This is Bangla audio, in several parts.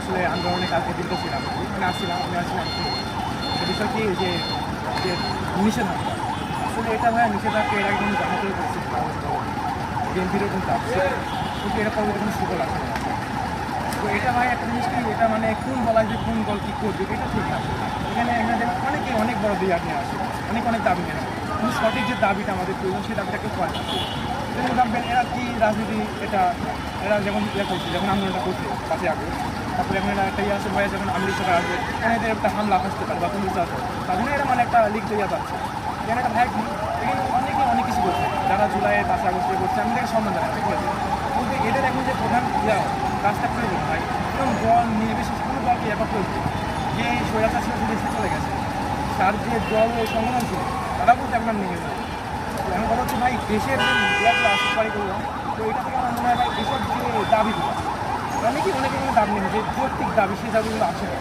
আসলে আন্দোলনে কালকে দিনটা ছিলাম, ওখানে আসছিলাম, আমি আসছিলাম। বিষয় কি যে যে নিষেধাজ্ঞা, আসলে এটা ভাইয়া নিষেধাজ্ঞা এর আগে কিন্তু জামাতেও করছে, বিএনপিরও কিন্তু আসছে, কিন্তু এটা পরবর্তী কোনো সুফল আসে না। তো এটা ভাই একটা জিনিস কি, এটা মানে কোন বলা যে কোন দল কী করবে এটা ঠিক না। এখানে অনেকে অনেক বড় বিরাট নিয়ে আসে, অনেক দাবি নেয়, কিন্তু সঠিক যে দাবিটা আমাদের প্রয়োজন সেই দাবিটা কেউ করে না। যেমন ভাববেন এরা কি রাজনীতি, এরা যেমন করছে, যেমন আন্দোলনটা করছে 5ই আগস্ট, তারপরে এখন এরা একটা আসে ভয়ে যখন আমেরিকা সরকার আসবে এখানে এদের একটা হামলা আসতে পারে বা পুলিশ আসবে, তার জন্য এরা মানে একটা লিগ তৈরি যাচ্ছে। এখানে একটা ভাই কি এখানে অনেক কিছু করছে, যারা জুলাইয়ের 5 আগস্টে করছে আমি তাকে সম্মান জানাই, ঠিক আছে, কিন্তু এদের এখন যে প্রধান কাজটা করে দিন ভাই, এবং দল নির্বিশেষে কোনো দলকে একা করে দিন, যে স্বৈরাচার ছিল সে দেশে চলে গেছে, তার যে দল সংগঠন ছিল তারা বলতে একবার নিয়ে গেছে। এখন কথা হচ্ছে ভাই দেশের ব্লকগুলো আশীর্বাদী করলাম, তো এটা থেকে আমার মনে হয় ভাই এসব যে দাবিগুলো অনেকে কোনো দাবি নেই, যে যৌক্তিক দাবি সেই দাবিগুলো আসে না।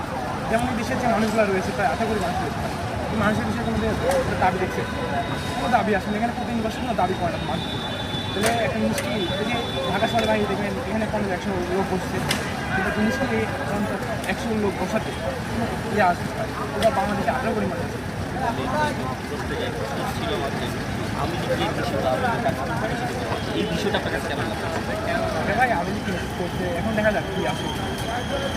যেমন এই দেশের যে মানুষগুলো রয়েছে প্রায় 18 কোটি মানুষ রয়েছে, এই মানুষের বিষয়ে কোনো দাবি দেখছে, কোনো দাবি আসলে এখানে প্রতি বছর কোনো দাবি করে না মানুষ। তাহলে একটা জিনিস কি, এই যে ঢাকা শহরে ভাই দেখবেন এখানে 50-100 লোক বসছে, কিন্তু জিনিস কি 100 লোক বসাতে ইয়ে আসবে ওরা বাংলাদেশে 18 কোটি মানুষ আছে। আমি যে বিষয়টা এই বিষয়টা আপনার কাছে কেমন লাগছে? ভাই আমি কি করছে এখন দেখা যাক কি আসে,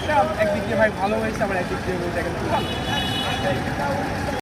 এটা একদিক দিয়ে ভাই ভালো হয়েছে, আবার একদিক দিয়ে বলতে গেলে ভালো।